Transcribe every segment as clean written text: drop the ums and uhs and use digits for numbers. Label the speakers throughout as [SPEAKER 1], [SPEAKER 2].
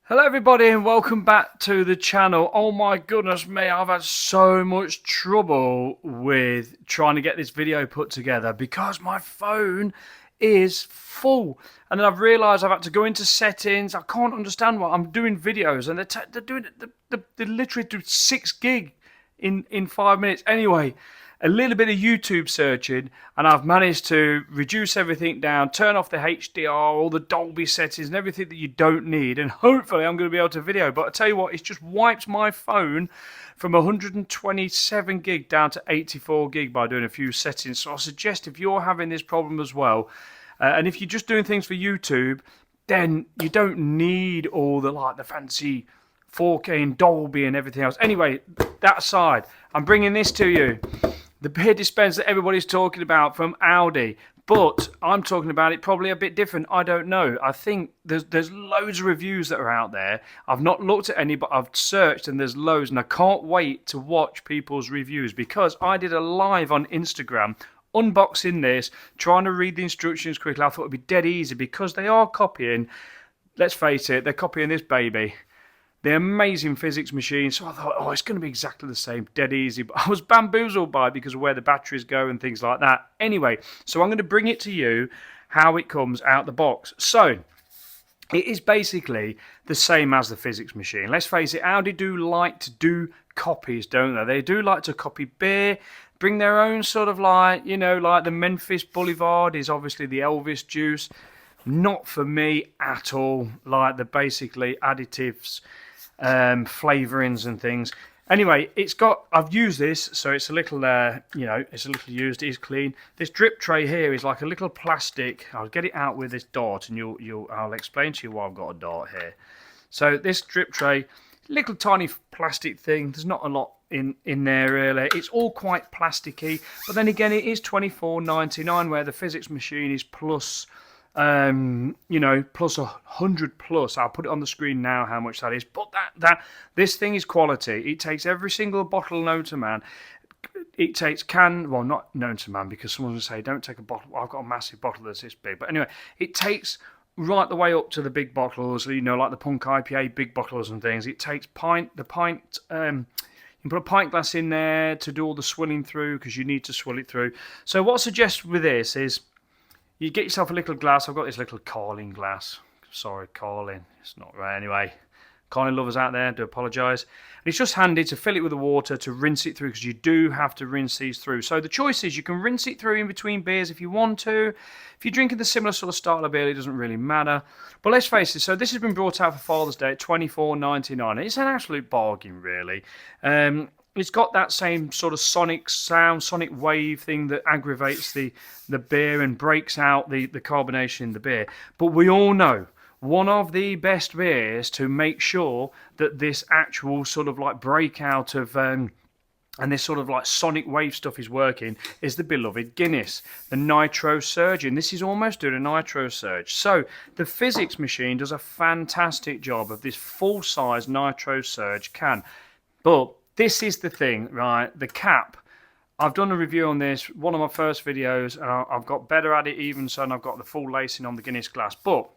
[SPEAKER 1] Hello everybody and welcome back to the channel. Oh my goodness me, I've had so much trouble with trying to get this video put together because my phone is full. And then I've realised I've had to go into settings. I can't understand why I'm doing videos and they're doing it, they literally do 6 gig in 5 minutes. Anyway, a little bit of YouTube searching and I've managed to reduce everything down, turn off the HDR, all the Dolby settings and everything that you don't need, and hopefully I'm going to be able to video. But I tell you what, it's just wiped my phone from 127 gig down to 84 gig by doing a few settings. So I suggest if you're having this problem as well, and if you're just doing things for YouTube, then you don't need all the fancy 4K and Dolby and everything else. Anyway, that aside, I'm bringing this to you. The beer dispenser that everybody's talking about from Audi. But I'm talking about it probably a bit different. I don't know. I think there's loads of reviews that are out there. I've not looked at any, but I've searched and there's loads. And I can't wait to watch people's reviews because I did a live on Instagram unboxing this, trying to read the instructions quickly. I thought it'd be dead easy because they are copying, let's face it, they're copying this baby. The amazing Fizzics machine. So I thought, oh, it's going to be exactly the same, dead easy. But I was bamboozled by it because of where the batteries go and things like that. Anyway, so I'm going to bring it to you how it comes out the box. So it is basically the same as the Fizzics machine. Let's face it, Audi do like to do copies, don't they? They do like to copy beer, bring their own sort of like the Memphis Boulevard is obviously the Elvis juice. Not for me at all, like the basically additives, flavorings and things. Anyway, I've used this, so it's a little, it's a little used. It is clean. This drip tray here is like a little plastic. I'll get it out with this dart, and I'll explain to you why I've got a dart here. So this drip tray, little tiny plastic thing. There's not a lot in there really. It's all quite plasticky, but then again, it is $24.99, where the Fizzics machine is plus. Plus 100 plus. I'll put it on the screen now how much that is. But this thing is quality. It takes every single bottle known to man. It takes not known to man, because someone will say don't take a bottle. Well, I've got a massive bottle that's this big. But anyway, it takes right the way up to the big bottles. Like the Punk IPA big bottles and things. It takes you can put a pint glass in there to do all the swilling through, because you need to swill it through. So what I suggest with this is, you get yourself a little glass. I've got this little Carling glass. Sorry, Carling. It's not right. Anyway, Carling lovers out there, do apologise. And it's just handy to fill it with the water, to rinse it through, because you do have to rinse these through. So the choice is you can rinse it through in between beers if you want to. If you're drinking the similar sort of style of beer, it doesn't really matter. But let's face it, so this has been brought out for Father's Day at $24.99. It's an absolute bargain, really. It's got that same sort of sonic sound, sonic wave thing that aggravates the beer and breaks out the carbonation in the beer. But we all know one of the best beers to make sure that this actual sort of like breakout of and this sort of like sonic wave stuff is working is the beloved Guinness, the Nitro Surge. And this is almost doing a Nitro Surge. So the Fizzics machine does a fantastic job of this full-size Nitro Surge can. But this is the thing, right? The cap. I've done a review on this, one of my first videos, and I've got better at it even so, and I've got the full lacing on the Guinness glass. But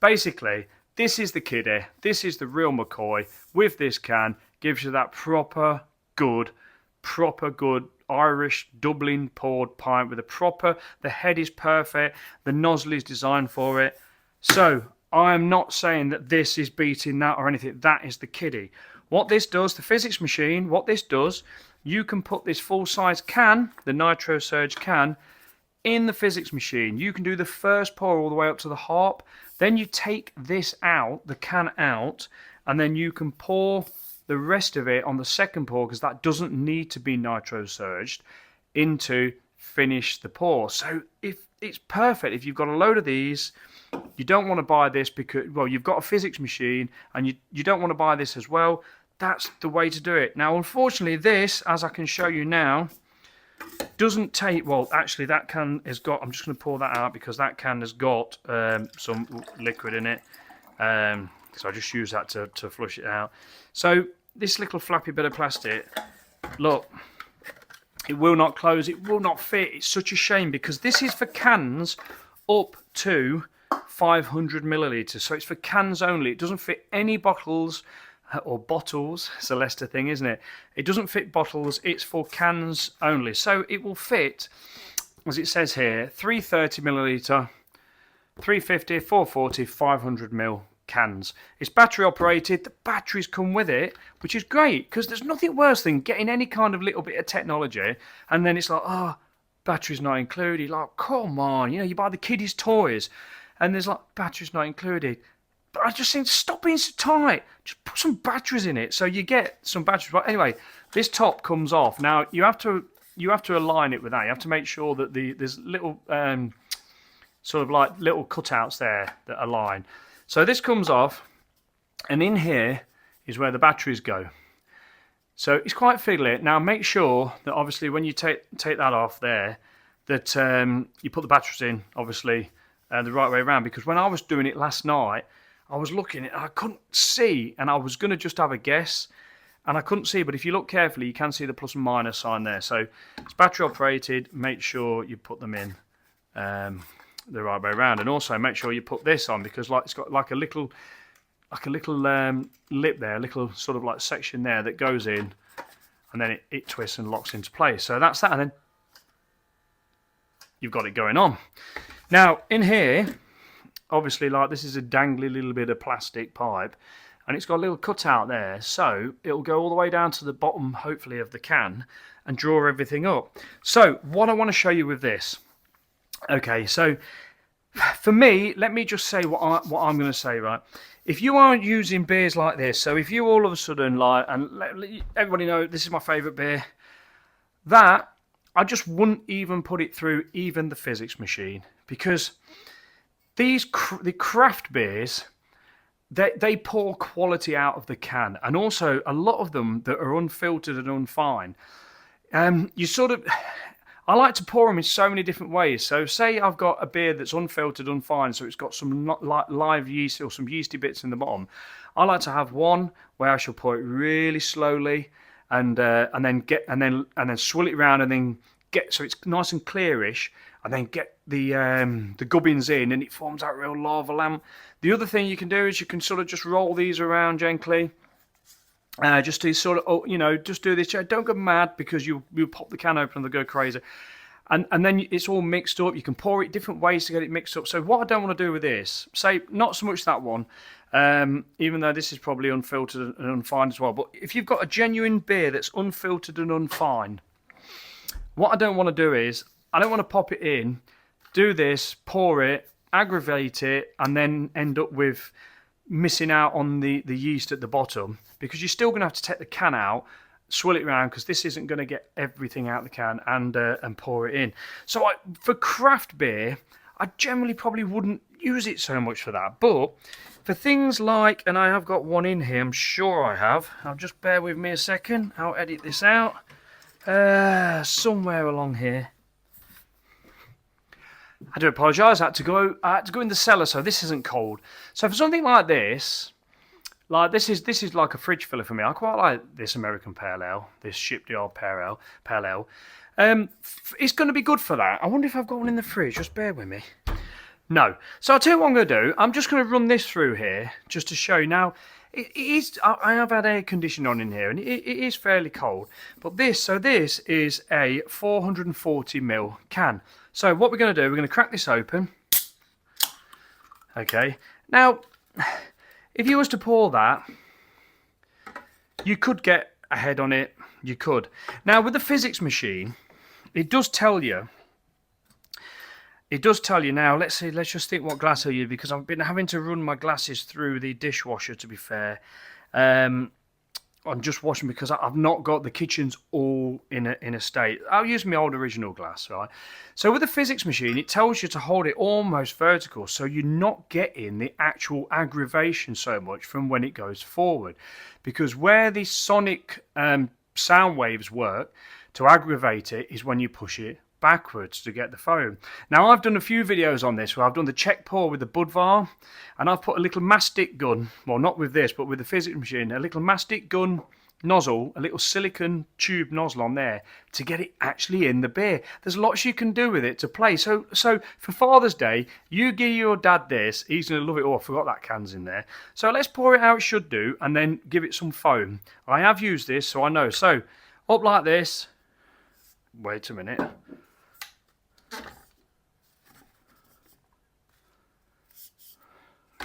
[SPEAKER 1] basically, this is the kiddie. This is the real McCoy with this can. Gives you that proper good Irish Dublin poured pint with the head is perfect, the nozzle is designed for it. So I am not saying that this is beating that or anything. That is the kiddie. What this does, the Fizzics machine, what this does, you can put this full-size can, the Nitro Surge can, in the Fizzics machine. You can do the first pour all the way up to the harp. Then you take this out, the can out, and then you can pour the rest of it on the second pour, because that doesn't need to be Nitro Surged, into finish the pour. So if it's perfect. If you've got a load of these, you don't want to buy this because, well, you've got a Fizzics machine and you don't want to buy this as well. That's the way to do it. Now, unfortunately, this, as I can show you now, doesn't take, well, actually that can has got, I'm just going to pour that out because that can has got some liquid in it. So I just use that to flush it out. So this little flappy bit of plastic, look, it will not close, it will not fit. It's such a shame because this is for cans up to 500 millilitres. So it's for cans only. It doesn't fit any bottles or bottles. It's a Leicester thing, isn't it? It doesn't fit bottles. It's for cans only. So it will fit, as it says here, 330 millilitre, 350, 440, 500 ml cans. It's battery operated. The batteries come with it, which is great, because there's nothing worse than getting any kind of little bit of technology and then it's like, oh, batteries not included. Like, come on, you know, you buy the kiddies toys and there's like, batteries not included. But I just think, stop being so tight. Just put some batteries in it. So you get some batteries. But anyway, this top comes off. Now you have to align it with that. You have to make sure that there's little sort of like little cutouts there that align. So this comes off, and in here is where the batteries go. So it's quite fiddly. Now make sure that obviously when you take that off there, that you put the batteries in, obviously, the right way around. Because when I was doing it last night, I was looking at it, I couldn't see, and I was going to just have a guess, and I couldn't see. But if you look carefully, you can see the plus and minus sign there. So it's battery operated. Make sure you put them in the right way around, and also make sure you put this on, because like it's got like a little lip there, a little sort of like section there that goes in, and then it twists and locks into place. So that's that, and then you've got it going on. Now in here, obviously, like this is a dangly little bit of plastic pipe, and it's got a little cutout there, so it'll go all the way down to the bottom, hopefully, of the can and draw everything up. So what I want to show you with this, okay, so for me, let me just say what I'm going to say, right? If you aren't using beers like this, so if you all of a sudden like, and let everybody know this is my favourite beer, that I just wouldn't even put it through even the Fizzics machine, because the craft beers, they pour quality out of the can, and also a lot of them that are unfiltered and unfine. You sort of, I like to pour them in so many different ways. So say I've got a beer that's unfiltered, unfine, so it's got some live yeast or some yeasty bits in the bottom. I like to have one where I shall pour it really slowly, and then swirl it around, and then get so it's nice and clearish, and then get the gubbins in, and it forms that real lava lamp. The other thing you can do is you can sort of just roll these around gently. Just to sort of, you know, just do this. Don't go mad, because you pop the can open and they'll go crazy. And then it's all mixed up. You can pour it different ways to get it mixed up. So what I don't want to do with this, say, not so much that one, even though this is probably unfiltered and unfine as well. But if you've got a genuine beer that's unfiltered and unfine, what I don't want to do is, I don't want to pop it in, do this, pour it, aggravate it, and then end up with missing out on the yeast at the bottom, because you're still going to have to take the can out, swirl it around, because this isn't going to get everything out of the can, and pour it in. So for craft beer, I generally probably wouldn't use it so much for that. But for things like, and I have got one in here, I'm sure I have. I'll just bear with me a second. I'll edit this out. Somewhere along here. I do apologise. I had to go in the cellar, so this isn't cold. So for something like this is like a fridge filler for me. I quite like this American Pale Ale, this Shipyard Pale Ale. It's going to be good for that. I wonder if I've got one in the fridge. Just bear with me. No. So I'll tell you what I'm going to do. I'm just going to run this through here just to show you. Now, it is. I have had air conditioning on in here, and it is fairly cold. But this is a 440ml can. So what we're going to do, we're going to crack this open. Okay. Now, if you was to pour that, you could get a head on it. You could. Now, with the Fizzics machine, it does tell you. It does tell you now. Let's see. Let's just think what glass are you, because I've been having to run my glasses through the dishwasher. To be fair, I'm just washing because I've not got the kitchens all in a state. I'll use my old original glass, right? So with the Fizzics machine, it tells you to hold it almost vertical, so you're not getting the actual aggravation so much from when it goes forward, because where the sonic sound waves work to aggravate it is when you push it backwards to get the foam. Now, I've done a few videos on this where I've done the check pour with the Budvar, and I've put a little mastic gun, well, not with this, but with the Fizzics machine, a little mastic gun nozzle, a little silicone tube nozzle on there to get it actually in the beer. There's lots you can do with it to play. So for Father's Day, you give your dad this. He's going to love it. Oh, I forgot that can's in there. So let's pour it how it should do and then give it some foam. I have used this, so I know. So up like this. Wait a minute.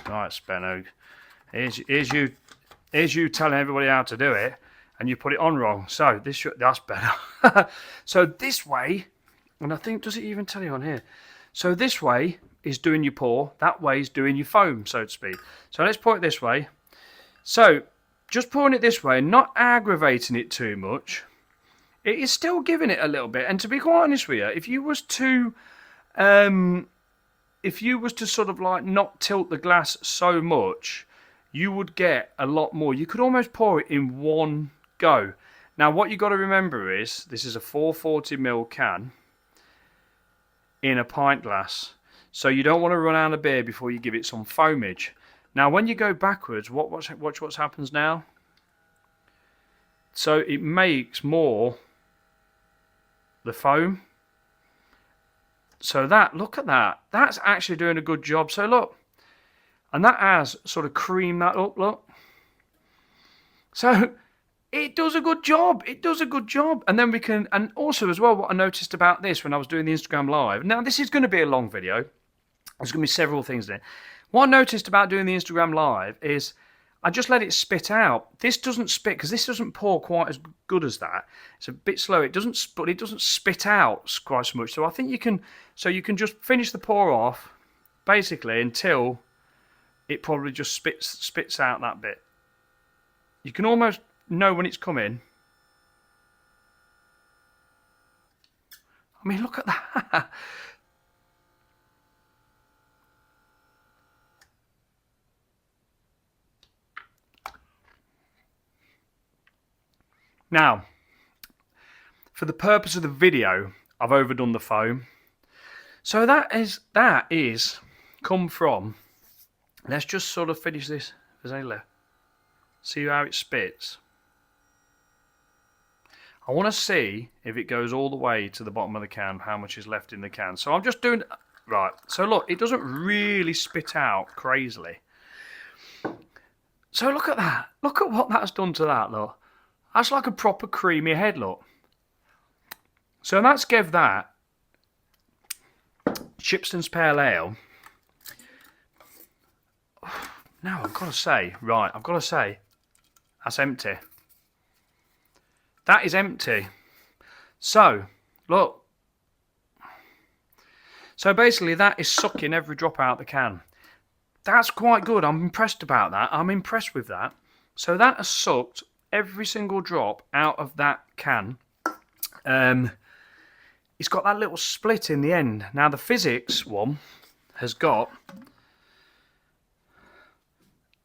[SPEAKER 1] Right, Speno. Here's you telling everybody how to do it, and you put it on wrong. So that's better. So this way, and I think, does it even tell you on here? So this way is doing your pour, that way is doing your foam, so to speak. So let's pour it this way. So just pouring it this way, not aggravating it too much. It is still giving it a little bit. And to be quite honest with you, if you was to sort of like not tilt the glass so much, you would get a lot more. You could almost pour it in one go. Now, what you got to remember is this is a 440ml can in a pint glass. So you don't want to run out of beer before you give it some foamage. Now, when you go backwards, watch what happens now. So it makes more the foam. So look at that. That's actually doing a good job. So look. And that has sort of creamed that up, look. So it does a good job. It does a good job. And then we can, and also as well, what I noticed about this when I was doing the Instagram Live. Now, this is going to be a long video. There's going to be several things in it. What I noticed about doing the Instagram Live is I just let it spit out. This doesn't spit, because this doesn't pour quite as good as that. It's a bit slow. It doesn't spit out quite so much. So I think you can just finish the pour off, basically, until it probably just spits out that bit. You can almost know when it's coming. I mean, look at that. Now, for the purpose of the video, I've overdone the foam. So that is come from. Let's just sort of finish this. See how it spits. I want to see if it goes all the way to the bottom of the can, how much is left in the can. So I'm just doing, right. So look, it doesn't really spit out crazily. So look at that. Look at what that's done to that, look. That's like a proper creamy head, look. So let's give that Shipston's Pale Ale. Now I've got to say, that's empty. That is empty. So, look. So basically that is sucking every drop out the can. That's quite good. I'm impressed about that. I'm impressed with that. So that has sucked every single drop out of that can. It's got that little split in the end. Now the Fizzics one has got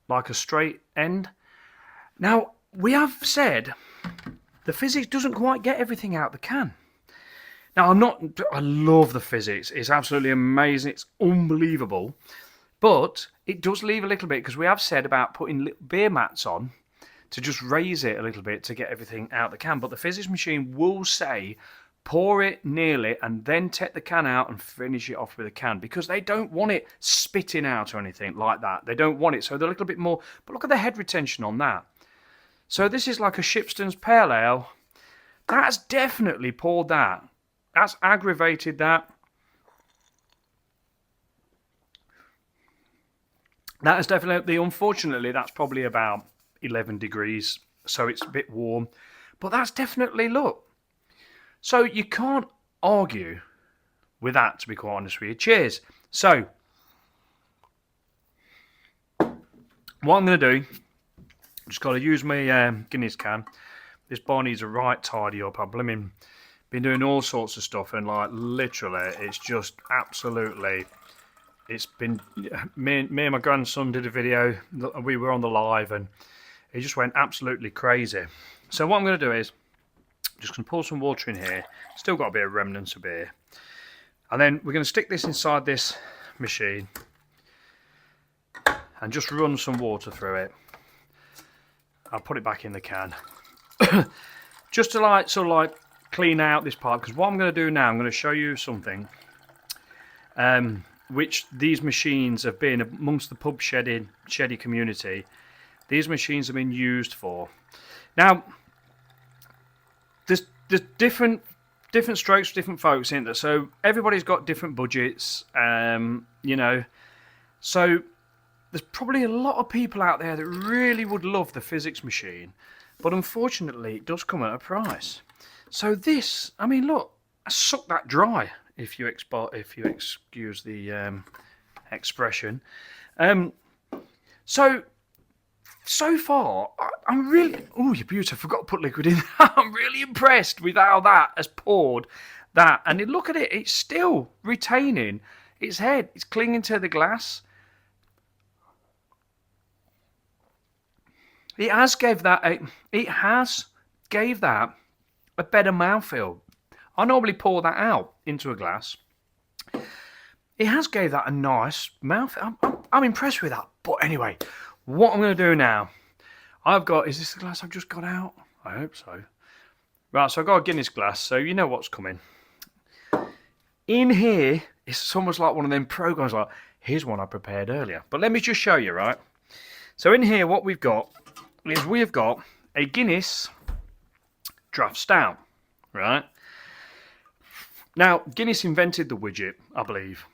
[SPEAKER 1] like a straight end. Now we have said the Fizzics doesn't quite get everything out the can. Now I love the Fizzics. It's absolutely amazing. It's unbelievable. But it does leave a little bit, because we have said about putting little beer mats on to just raise it a little bit to get everything out the can. But the Fizzics machine will say, pour it nearly and then take the can out and finish it off with a can, because they don't want it spitting out or anything like that. They don't want it. So they're a little bit more. But look at the head retention on that. So this is like a Shipston's Pale Ale. That's definitely poured that. That's aggravated that. That is definitely, unfortunately, that's probably about 11 degrees. So it's a bit warm. But that's definitely, look. So you can't argue with that, to be quite honest with you. Cheers. So, what I'm going to do, just got to use my Guinness can. This bar needs a right tidy up. I've been doing all sorts of stuff, and like literally, it's just absolutely. It's been me and my grandson did a video. We were on the live, and it just went absolutely crazy. So what I'm going to do is just going to pour some water in here. Still got a bit of remnants of beer, and then we're going to stick this inside this machine and just run some water through it. I'll put it back in the can. just to like sort of like clean out this part, because what I'm going to do now, I'm going to show you something which these machines have been amongst the pub sheddy community. These machines have been used for. Now, there's different strokes for different folks, isn't there? So everybody's got different budgets, you know. So there's probably a lot of people out there that really would love the Fizzics machine, but unfortunately it does come at a price. So this, I mean, look, I sucked that dry, if you excuse the expression. So far, I'm really... Oh, you're beautiful. I forgot to put liquid in. I'm really impressed with how that has poured that. And look at it. It's still retaining its head. It's clinging to the glass. It has gave that a better mouthfeel. I normally pour that out into a glass. It has gave that a nice mouthfeel. I'm impressed with that. But anyway... What I'm going to do now, is this the glass I've just got out? I hope so. Right, so I've got a Guinness glass, so you know what's coming. In here, it's almost like one of them programs, like, here's one I prepared earlier. But let me just show you, right? So in here, what we've got is we've got a Guinness draft stout, right? Now, Guinness invented the widget, I believe.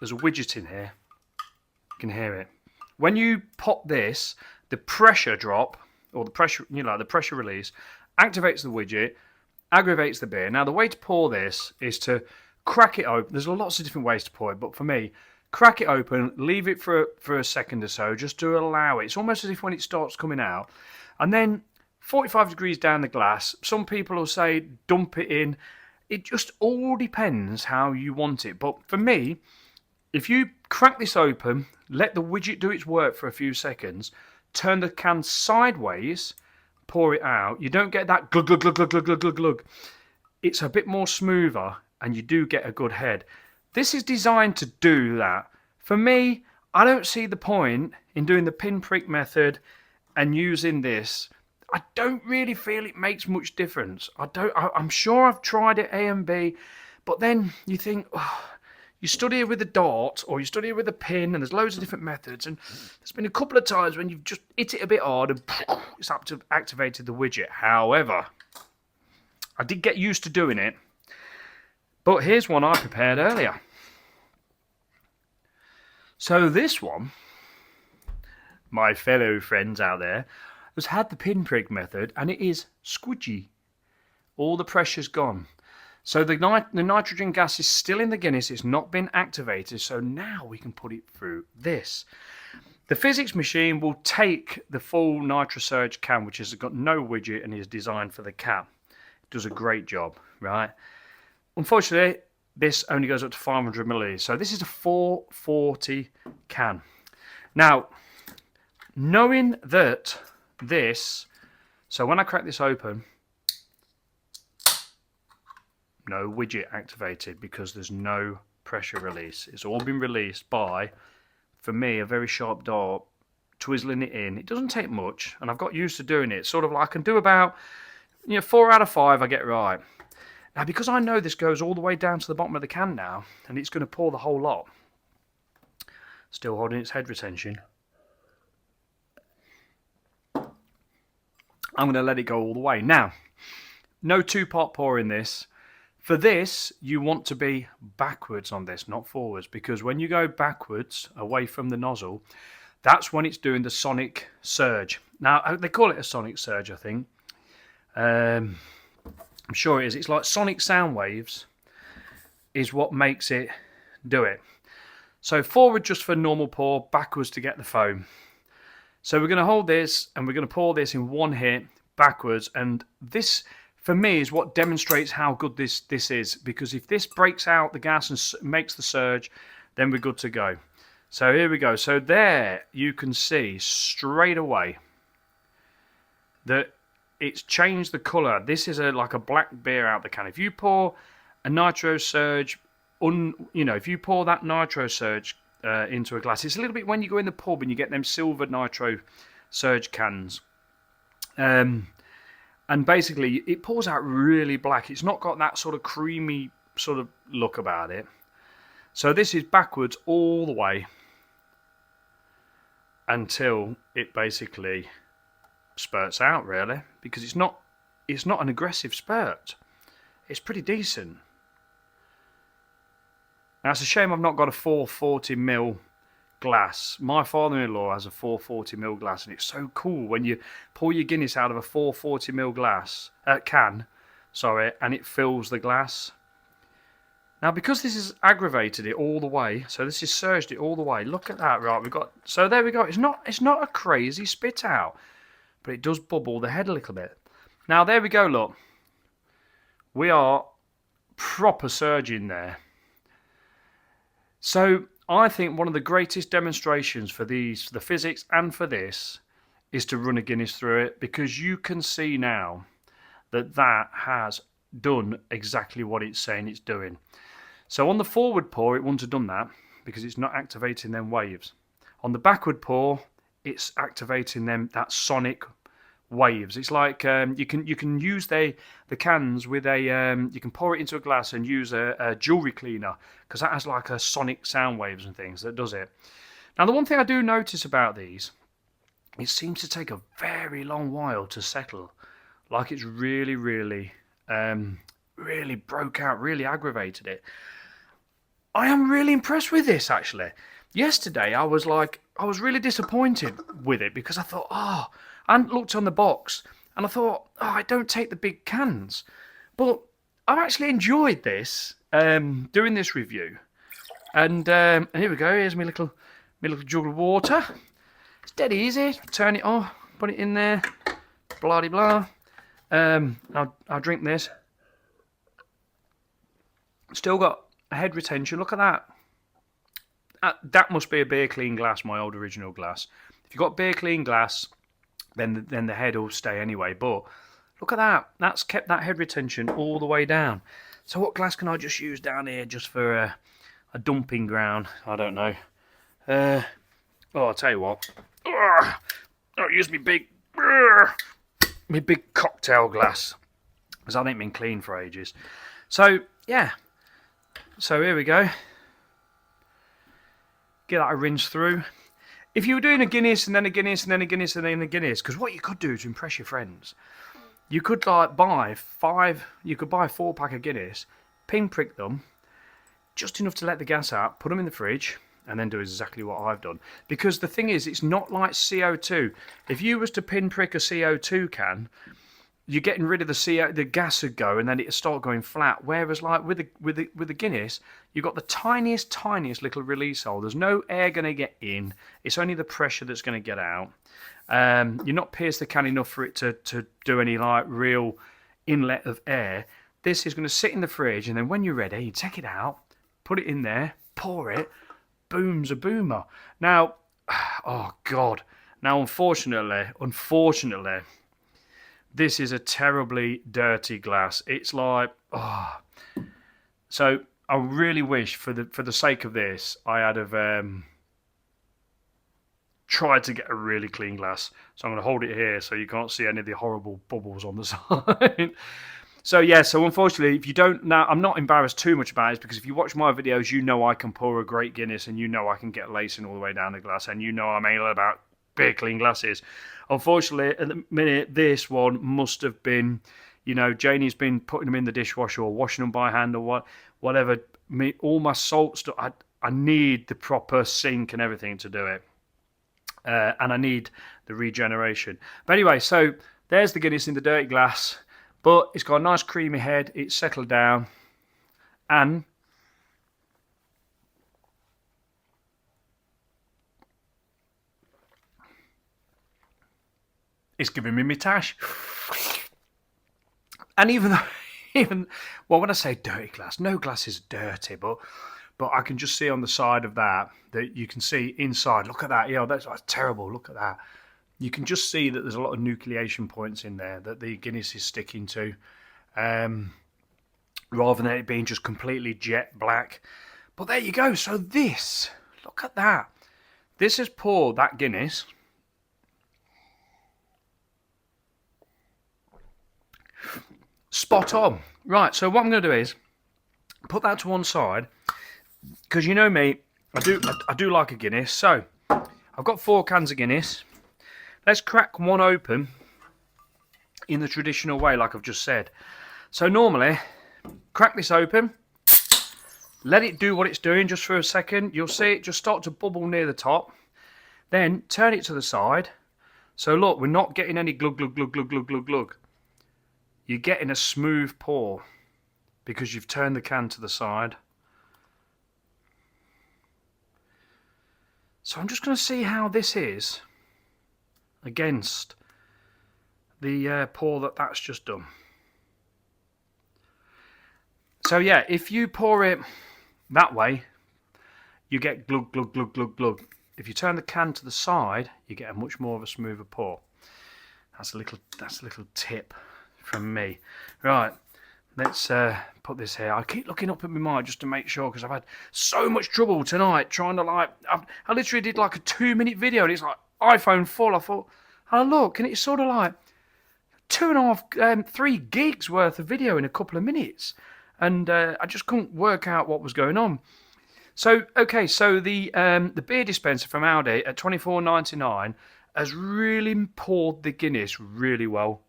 [SPEAKER 1] There's a widget in here. You can hear it. When you pop this, the pressure drop, or the pressure, the pressure release, activates the widget, aggravates the beer. Now, the way to pour this is to crack it open. There's lots of different ways to pour it, but for me, crack it open, leave it for a second or so, just to allow it. It's almost as if when it starts coming out. And then 45 degrees down the glass, some people will say dump it in. It just all depends how you want it. But for me, if you crack this open, let the widget do its work for a few seconds, turn the can sideways, pour it out, you don't get that glug, glug, glug, glug, glug, glug, glug, glug. It's a bit more smoother, and you do get a good head. This is designed to do that. For me, I don't see the point in doing the pinprick method and using this. I don't really feel it makes much difference. I'm sure I've tried it A and B, but then you think... Oh, you study it with a dart, or you study it with a pin, and there's loads of different methods. And there's been a couple of times when you've just hit it a bit hard and it's activated the widget. However, I did get used to doing it. But here's one I prepared earlier. So this one, my fellow friends out there, has had the pinprick method, and it is squidgy. All the pressure's gone. So the nitrogen gas is still in the Guinness. It's not been activated. So now we can put it through this. The Fizzics machine will take the full NitroSurge can, which has got no widget and is designed for the can. It does a great job, right? Unfortunately, this only goes up to 500 milliliters. So this is a 440 can. Now, knowing that this... So when I crack this open... No widget activated because there's no pressure release. It's all been released by, for me, a very sharp dart, twizzling it in. It doesn't take much, and I've got used to doing it. Sort of like I can do about 4 out of 5 I get right. Now, because I know this goes all the way down to the bottom of the can now, and it's going to pour the whole lot. Still holding its head retention. I'm going to let it go all the way. Now, no two-part pour in this. For this, you want to be backwards on this, not forwards, because when you go backwards, away from the nozzle, that's when it's doing the sonic surge. Now, they call it a sonic surge, I think. I'm sure it is. It's like sonic sound waves is what makes it do it. So forward just for normal pour, backwards to get the foam. So we're going to hold this, and we're going to pour this in one hit, backwards, and this... For me, is what demonstrates how good this is. Because if this breaks out the gas and makes the surge, then we're good to go. So here we go. So there you can see straight away that it's changed the colour. This is like a black beer out the can. If you pour a nitro surge, if you pour that nitro surge into a glass, it's a little bit when you go in the pub and you get them silver nitro surge cans. And basically, it pours out really black. It's not got that sort of creamy sort of look about it. So this is backwards all the way until it basically spurts out, really, because it's not an aggressive spurt. It's pretty decent. Now it's a shame I've not got a 440ml glass. My father-in-law has a 440ml glass, and it's so cool when you pour your Guinness out of a 440ml glass can, and it fills the glass. Now, because this has aggravated it all the way, so this has surged it all the way. Look at that, right? So there we go. It's not a crazy spit out, but it does bubble the head a little bit. Now there we go. Look, we are proper surging there. So I think one of the greatest demonstrations for the Fizzics and for this is to run a Guinness through it, because you can see now that has done exactly what it's saying it's doing. So on the forward pour, it wouldn't have done that because it's not activating them waves. On the backward pour, it's activating that sonic waves. It's like you can use the cans with a you can pour it into a glass and use a jewelry cleaner, because that has like a sonic sound waves and things that does it. Now the one thing I do notice about these, it seems to take a very long while to settle. Like it's really broke out, really aggravated it. I am really impressed with this, actually. Yesterday I was really disappointed with it because I thought, I hadn't looked on the box, and I thought, I don't take the big cans. But I've actually enjoyed this, doing this review. And here we go, here's my little jug of water. It's dead easy. Turn it on, put it in there, blah de blah. I'll drink this. Still got a head retention, look at that. That must be a beer clean glass, my old original glass. If you've got beer clean glass, then the head will stay anyway. But look at that. That's kept that head retention all the way down. So what glass can I just use down here just for a dumping ground? I don't know. I'll tell you what. I'll use my big cocktail glass, because I ain't been clean for ages. So yeah. So here we go. Get that a rinse through. If you were doing a Guinness and then a Guinness and then a Guinness and then a Guinness, because what you could do to impress your friends, you could like buy 4-pack of Guinness, pinprick them, just enough to let the gas out, put them in the fridge, and then do exactly what I've done. Because the thing is, it's not like CO2. If you was to pinprick a CO2 can, you're getting rid of the gas would go, and then it'd start going flat. Whereas like with the Guinness, you've got the tiniest little release hole. There's no air going to get in. It's only the pressure that's going to get out. You're not pierced the can enough for it to do any like real inlet of air. This is going to sit in the fridge, and then when you're ready, you take it out, put it in there, pour it, boom's a boomer. Now, oh God. Now, unfortunately, this is a terribly dirty glass. It's like, So I really wish, for the sake of this, I had have tried to get a really clean glass. So I'm going to hold it here so you can't see any of the horrible bubbles on the side. So yeah, so unfortunately, if you don't now, I'm not embarrassed too much about it, because if you watch my videos, you know I can pour a great Guinness, and you know I can get lacing all the way down the glass, and you know I'm anal about beer clean glasses. Unfortunately, at the minute, this one must have been, Janie's been putting them in the dishwasher or washing them by hand or whatever. All my salt stuff, I need the proper sink and everything to do it. And I need the regeneration. But anyway, so there's the Guinness in the dirty glass. But it's got a nice creamy head. It's settled down. And it's giving me my tash. And even when I say dirty glass, no glass is dirty, but I can just see on the side of that you can see inside. Look at that. That's terrible. Look at that. You can just see that there's a lot of nucleation points in there that the Guinness is sticking to, rather than it being just completely jet black. But there you go. So this, look at that. This has poured that Guinness. spot on. Right, so what I'm going to do is put that to one side, because you know me, I do like a Guinness. So I've got 4 cans of Guinness. Let's crack one open in the traditional way, like I've just said. So normally, crack this open, let it do what it's doing just for a second. You'll see it just start to bubble near the top. Then turn it to the side. So look, we're not getting any glug, glug, glug, glug, glug, glug, glug. You're getting a smooth pour because you've turned the can to the side. So I'm just going to see how this is against the pour that's just done. So yeah, if you pour it that way, you get glug, glug, glug, glug, glug. If you turn the can to the side, you get a much more of a smoother pour. That's a little tip from me. Right, let's put this here. I keep looking up at my mic just to make sure, because I've had so much trouble tonight trying to I literally did like a 2-minute video and it's like iPhone full. I thought, oh look, and it's sort of like 2.5, 3 gigs worth of video in a couple of minutes, and I just couldn't work out what was going on. So okay, so the beer dispenser from Audi at $24.99 has really poured the Guinness really well.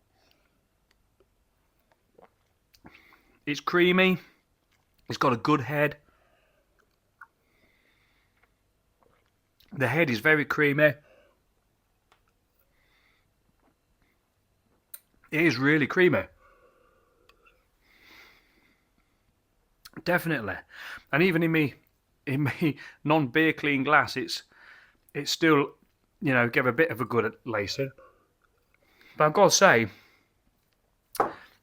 [SPEAKER 1] It's creamy. It's got a good head. The head is very creamy. It is really creamy. Definitely. And even in me non-beer clean glass, it's still, you know, give a bit of a good lacing. But I've got to say,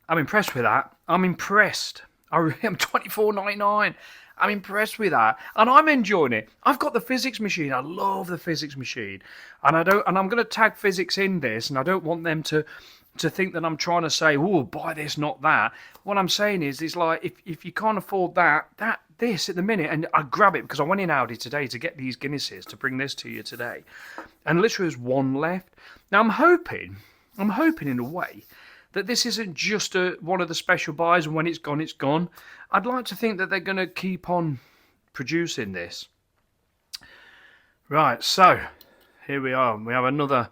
[SPEAKER 1] I'm impressed with that. I'm impressed. I really am. $24.99. I'm impressed with that, and I'm enjoying it. I've got the Fizzics machine. I love the Fizzics machine, and I'm going to tag Fizzics in this, and I don't want them to think that I'm trying to say, oh, buy this, not that. What I'm saying is like, if you can't afford this at the minute, and I grab it because I went in Audi today to get these Guinnesses to bring this to you today, and literally there's one left. Now I'm hoping in a way that this isn't just one of the special buys, and when it's gone, it's gone. I'd like to think that they're going to keep on producing this. Right, so here we are. We have another,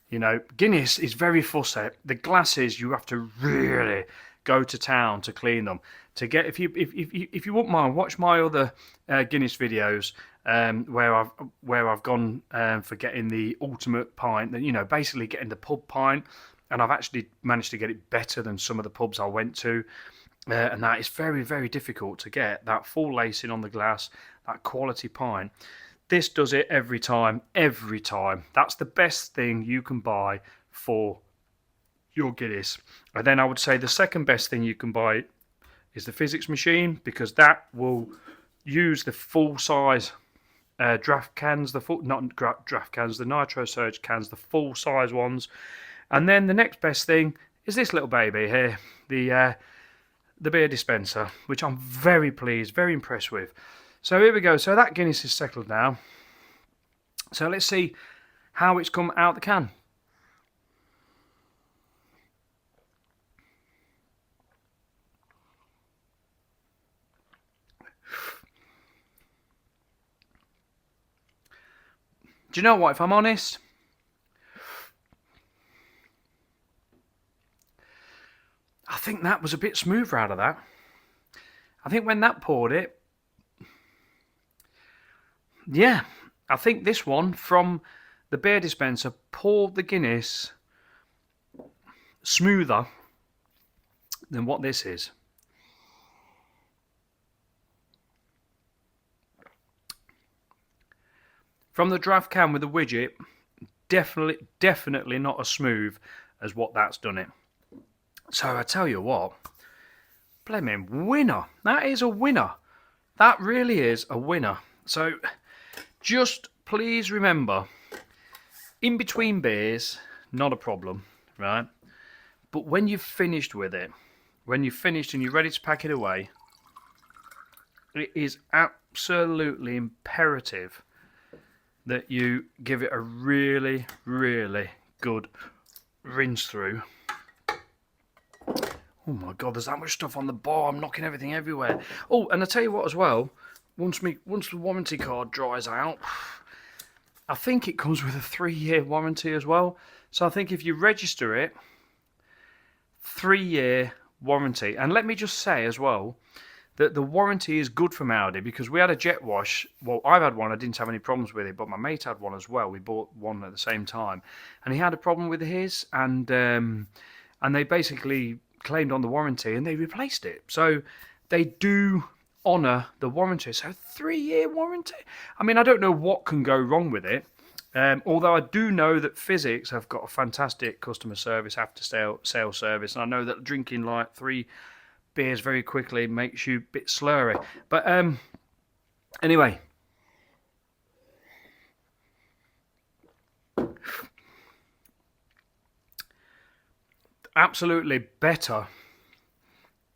[SPEAKER 1] you know, Guinness is very fussy. The glasses, you have to really go to town to clean them. To get, if you wouldn't mind, watch my other Guinness videos where I've gone for getting the ultimate pint, you know, basically getting the pub pint. And I've actually managed to get it better than some of the pubs I went to. And that is very, very difficult to get. That full lacing on the glass, that quality pint. This does it every time, every time. That's the best thing you can buy for your Guinness. And then I would say the second best thing you can buy is the Fizzics machine, because that will use the full size draft cans, the Nitro Surge cans, the full size ones. And then the next best thing is this little baby here, the beer dispenser, which I'm very pleased, very impressed with. So here we go. So that Guinness is settled now. So let's see how it's come out the can. Do you know what, if I'm honest, I think that was a bit smoother out of that. I think when that poured it, yeah, I think this one from the beer dispenser poured the Guinness smoother than what this is. From the draft can with the widget, definitely not as smooth as what that's done it. So I tell you what, blimmin' winner. That is a winner. That really is a winner. So just please remember, in between beers, not a problem, right? But when you've finished with it, when you've finished and you're ready to pack it away, it is absolutely imperative that you give it a really, really good rinse through. Oh my God, there's that much stuff on the bar. I'm knocking everything everywhere. Oh, and I tell you what as well, once the warranty card dries out, I think it comes with a 3-year warranty as well. So I think if you register it, 3-year warranty. And let me just say as well that the warranty is good from Audi, because we had a jet wash. Well, I've had one. I didn't have any problems with it, but my mate had one as well. We bought one at the same time, and he had a problem with his, and they basically claimed on the warranty and they replaced it. So they do honour the warranty. So 3-year warranty. I mean, I don't know what can go wrong with it. Although I do know that Fizzics have got a fantastic customer service, after sale service, and I know that drinking like 3 beers very quickly makes you a bit slurry. But anyway, absolutely better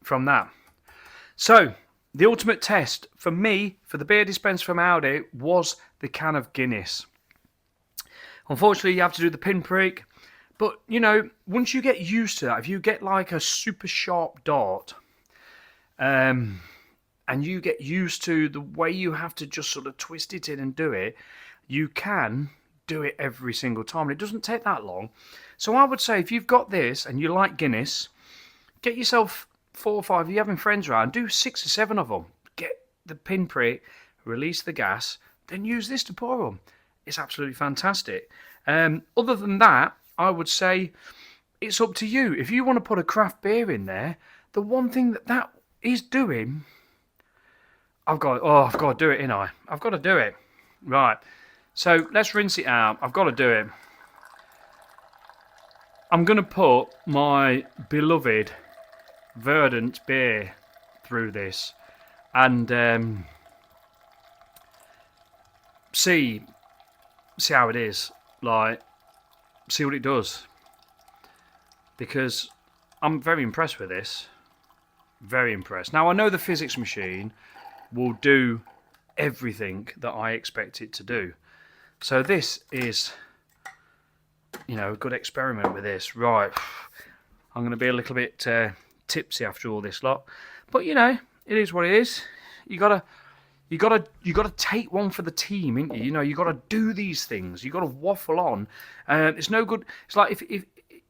[SPEAKER 1] from that. So the ultimate test for me, for the beer dispenser from Audi, was the can of Guinness. Unfortunately, you have to do the pinprick, but you know, once you get used to that, if you get like a super sharp dart, and you get used to the way you have to just sort of twist it in and do it, you can do it every single time. And it doesn't take that long. So I would say, if you've got this and you like Guinness, get yourself 4 or 5. If you're having friends around, do 6 or 7 of them. Get the pinprick, release the gas, then use this to pour them. It's absolutely fantastic. Other than that, I would say it's up to you. If you want to put a craft beer in there, the one thing that is doing, I've got to do it, ain't I? I've got to do it. Right. So let's rinse it out. I've got to do it. I'm going to put my beloved Verdant beer through this and see how it is. Like, see what it does. Because I'm very impressed with this. Very impressed. Now, I know the Fizzics machine will do everything that I expect it to do. So this is, you know, a good experiment with this. Right. I'm going to be a little bit tipsy after all this lot. But, you know, it is what it is. You gotta take one for the team, ain't you? You know, you gotta do these things. You gotta waffle on. It's no good. It's like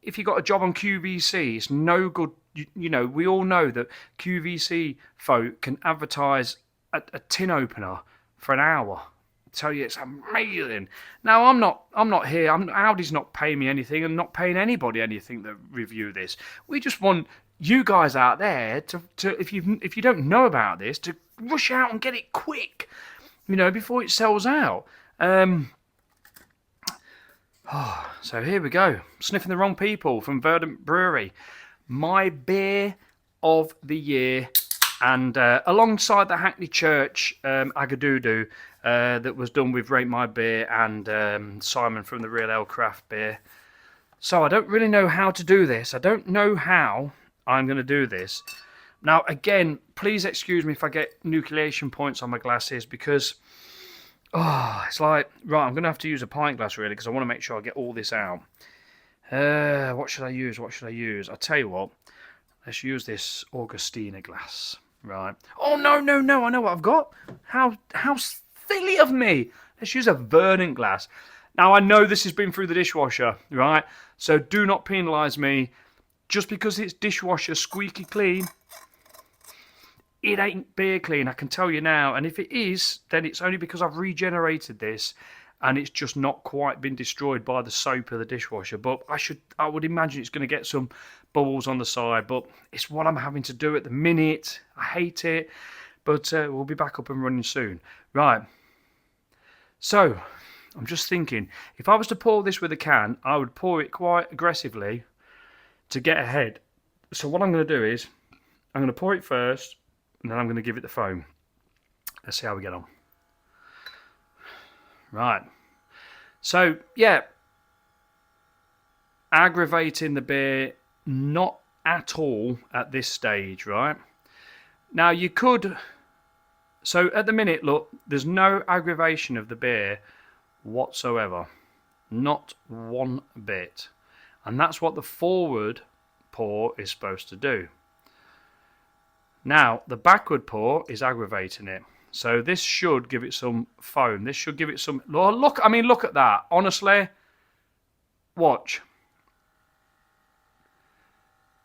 [SPEAKER 1] if you got a job on QVC, it's no good. You know, we all know that QVC folk can advertise a tin opener for an hour. I tell you, it's amazing. Now, I'm not here. Audi's not paying me anything, and not paying anybody anything to review this. We just want you guys out there to if you don't know about this, to rush out and get it quick, you know, before it sells out. So here we go. Sniffing the Wrong People from Verdant Brewery. My beer of the year. And alongside the Hackney Church Agadoodoo that was done with Rate My Beer and Simon from the Real Ale Craft Beer. So I don't really know how to do this. I don't know how I'm going to do this. Now, again, please excuse me if I get nucleation points on my glasses, because it's like, right, I'm going to have to use a pint glass really, because I want to make sure I get all this out. What should I use? I'll tell you what. Let's use this Augustina glass. Right. Oh, no. I know what I've got. How silly of me. Let's use a Verdant glass. Now, I know this has been through the dishwasher, right? So do not penalise me. Just because it's dishwasher squeaky clean, it ain't beer clean, I can tell you now. And if it is, then it's only because I've regenerated this and it's just not quite been destroyed by the soap of the dishwasher. But I would imagine it's going to get some bubbles on the side, but it's what I'm having to do at the minute. I hate it, but we'll be back up and running soon. Right. So, I'm just thinking, if I was to pour this with a can, I would pour it quite aggressively to get ahead. So what I'm going to do is, I'm going to pour it first, and then I'm going to give it the foam. Let's see how we get on. Right. So, yeah. Aggravating the beer, not at all at this stage, right? Now, you could... So, at the minute, look, there's no aggravation of the beer whatsoever. Not one bit. And that's what the forward pour is supposed to do. Now, the backward pour is aggravating it. So this should give it some foam. This should give it some... Look, I mean, look at that. Honestly, watch.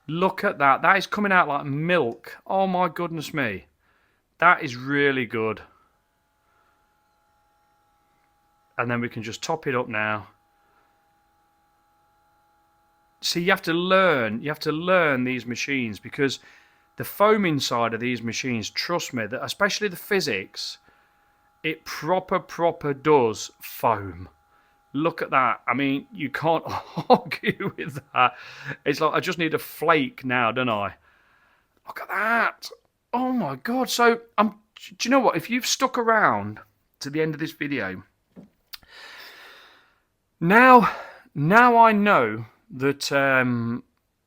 [SPEAKER 1] Look at that. That is coming out like milk. Oh, my goodness me. That is really good. And then we can just top it up now. See, you have to learn these machines, because the foam inside of these machines, trust me, that especially the Fizzics, it proper does foam. Look at that. I mean, you can't argue with that. It's like, I just need a flake now, don't I? Look at that. Oh my God. So, do you know what? If you've stuck around to the end of this video, now I know that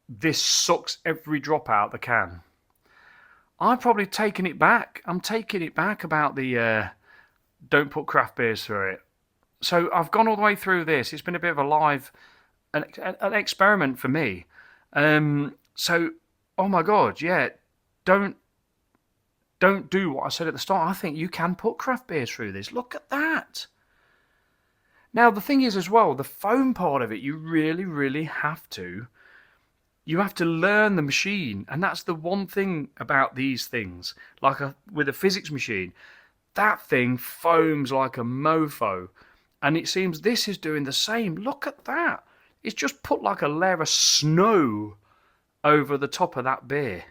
[SPEAKER 1] this sucks every drop out the can. I'm probably taking it back. I'm taking it back about the don't put craft beers through it. So I've gone all the way through this. It's been a bit of a live, an experiment for me. So, oh my God, yeah, don't do what I said at the start. I think you can put craft beers through this. Look at that. Now, the thing is as well, the foam part of it, you really have to. You have to learn the machine. And that's the one thing about these things. Like with a Fizzics machine, that thing foams like a mofo. And it seems this is doing the same. Look at that. It's just put like a layer of snow over the top of that beer.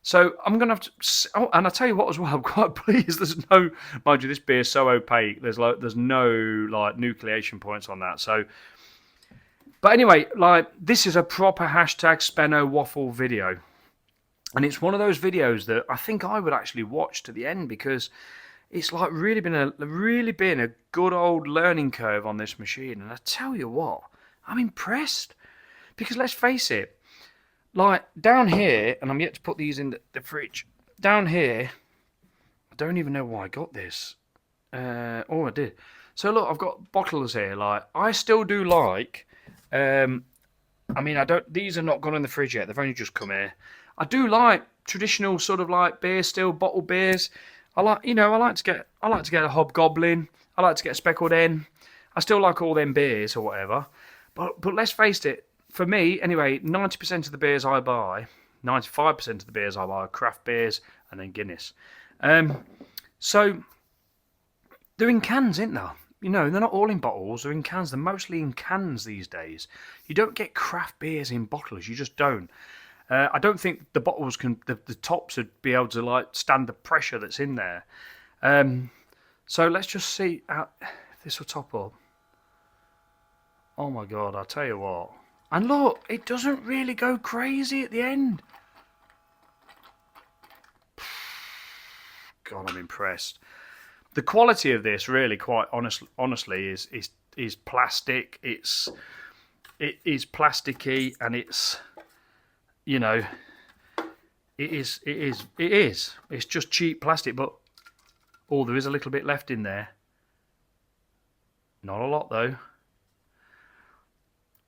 [SPEAKER 1] So I'm going to have to... Oh, and I tell you what as well, I'm quite pleased. There's no... Mind you, this beer's so opaque. There's no like nucleation points on that. So... But anyway, like, this is a proper hashtag Speno waffle video. And it's one of those videos that I think I would actually watch to the end, because it's like really been a good old learning curve on this machine. And I tell you what, I'm impressed. Because let's face it, like down here, and I'm yet to put these in the fridge. Down here, I don't even know why I got this. Oh, I did. So look, I've got bottles here. Like, I still do like... I mean, these are not gone in the fridge yet. They've only just come here. I do like traditional sort of like beer, still bottled beers. I like to get a Hobgoblin. I like to get a Speckled Hen. I still like all them beers or whatever. But let's face it, for me anyway, 90% of the beers I buy, 95% of the beers I buy are craft beers and then Guinness. So they're in cans, isn't there? You know, they're not all in bottles, they're in cans. They're mostly in cans these days. You don't get craft beers in bottles, you just don't. I don't think the bottles the tops would be able to like stand the pressure that's in there. So let's just see if this will top up. Oh my God, I'll tell you what. And look, it doesn't really go crazy at the end. God, I'm impressed. The quality of this, really, quite honestly, is plastic. It is plasticky, and it's, you know, it is. It's just cheap plastic, but oh, there is a little bit left in there. Not a lot though.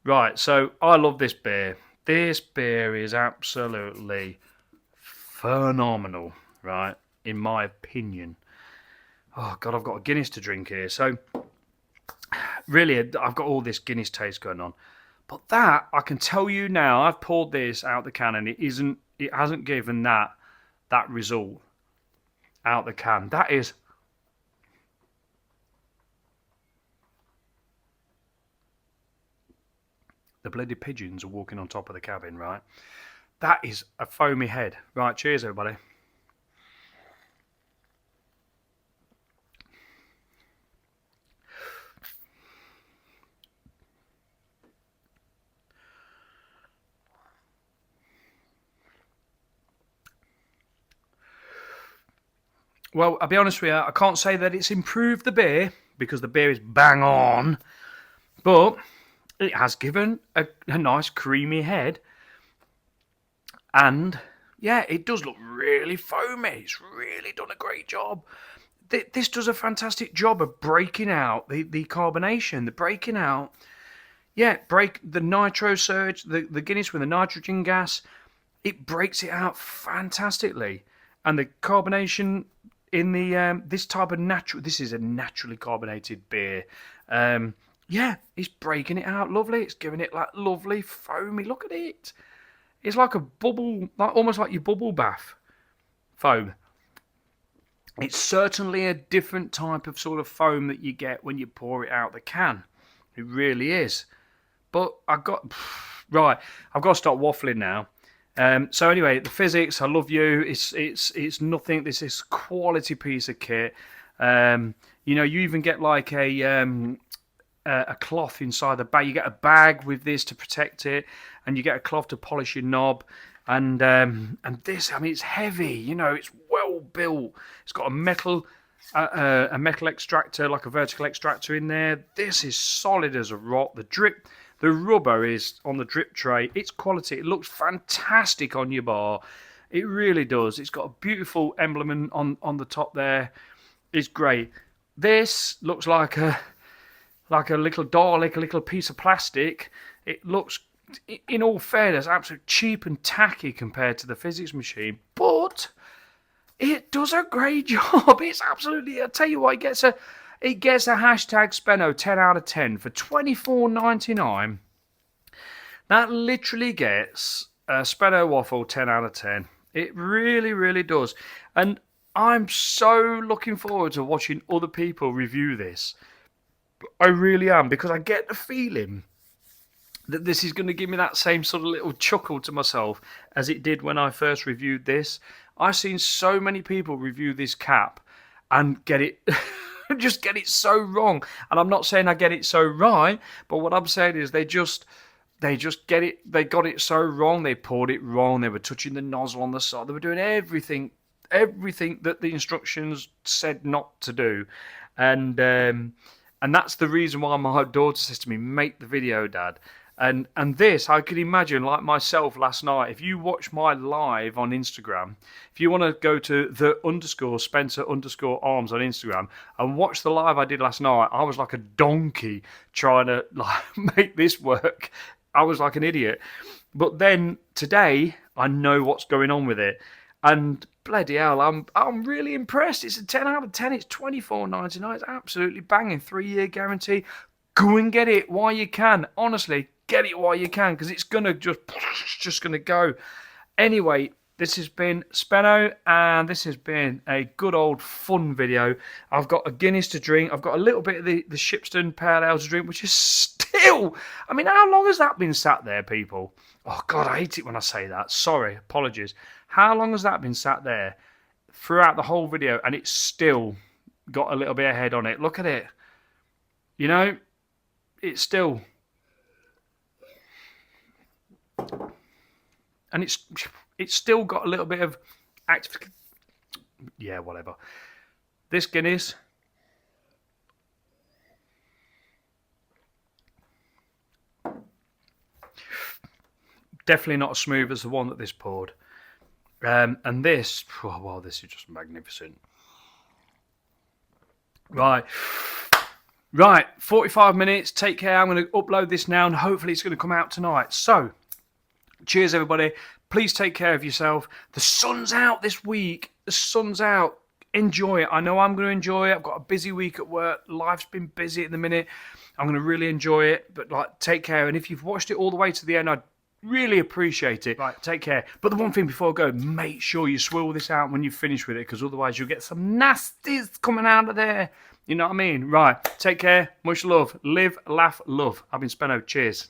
[SPEAKER 1] Right, so I love this beer. This beer is absolutely phenomenal, right? In my opinion. Oh, God, I've got a Guinness to drink here. So, really, I've got all this Guinness taste going on. But that, I can tell you now, I've poured this out the can and it hasn't given that result out the can. That is... The bloody pigeons are walking on top of the cabin, right? That is a foamy head. Right, cheers, everybody. Well, I'll be honest with you, I can't say that it's improved the beer, because the beer is bang on, but it has given a nice creamy head, and yeah, it does look really foamy. It's really done a great job. This does a fantastic job of breaking out the carbonation, the breaking out, yeah, break the nitro surge, the Guinness with the nitrogen gas. it breaks it out fantastically. And the carbonation in the this type of this is a naturally carbonated beer. Yeah, it's breaking it out lovely. It's giving it like lovely foamy. Look at it. It's like a bubble, like almost like your bubble bath foam. It's certainly a different type of sort of foam that you get when you pour it out the can. It really is. But I've got to stop waffling now. So anyway, the Fizzics, I love you. It's nothing. This is quality piece of kit. You even get like a cloth inside the bag. You get a bag with this to protect it, and you get a cloth to polish your knob. And this, I mean, it's heavy. It's well built. It's got a metal extractor, like a vertical extractor in there. This is solid as a rock. The rubber is on the drip tray. It's quality. It looks fantastic on your bar. It really does. It's got a beautiful emblem on the top there. It's great. This looks like a little Dalek, a little piece of plastic. It looks, in all fairness, absolutely cheap and tacky compared to the Fizzics machine, but it does a great job. It's absolutely, I tell you what, it gets a hashtag Speno 10 out of 10 for $24.99. That literally gets a Speno waffle 10 out of 10. It really, really does. And I'm so looking forward to watching other people review this. I really am, because I get the feeling that this is going to give me that same sort of little chuckle to myself as it did when I first reviewed this. I've seen so many people review this cap and get it just get it so wrong. And I'm not saying I get it so right, but what I'm saying is they just get it. They got it so wrong. They poured it wrong. They were touching the nozzle on the side. They were doing everything that the instructions said not to do. And that's the reason why my daughter says to me, make the video, Dad. And this, I could imagine, like myself last night, if you watch my live on Instagram, if you want to go to _Spencer_arms on Instagram and watch the live I did last night, I was like a donkey trying to make this work. I was like an idiot. But then today, I know what's going on with it. And bloody hell, I'm really impressed. It's a 10 out of 10. It's $24.99. It's absolutely banging. 3-year guarantee. Go and get it while you can. Honestly, get it while you can, because it's gonna just gonna go. Anyway, this has been Speno, and this has been a good old fun video. I've got a Guinness to drink. I've got a little bit of the Shipston Pale Ale to drink, which is still, I mean, how long has that been sat there, people? Oh God, I hate it when I say that. Sorry, apologies. How long has that been sat there throughout the whole video, and it's still got a little bit of head on it? Look at it. It's still, and it's still got a little bit of active. Yeah, whatever. This Guinness, definitely not as smooth as the one that this poured. And this, oh, wow, this is just magnificent. Right, 45 minutes. Take care. I'm going to upload this now, and hopefully it's going to come out tonight. So, cheers, everybody. Please take care of yourself. The sun's out this week. The sun's out. Enjoy it. I know I'm going to enjoy it. I've got a busy week at work. Life's been busy at the minute. I'm going to really enjoy it. But take care. And if you've watched it all the way to the end, I'd really appreciate it. Right, take care. But the one thing before I go, make sure you swill this out when you finish with it, because otherwise you'll get some nasties coming out of there. You know what I mean? Right, take care. Much love. Live, laugh, love. I've been Speno. Cheers.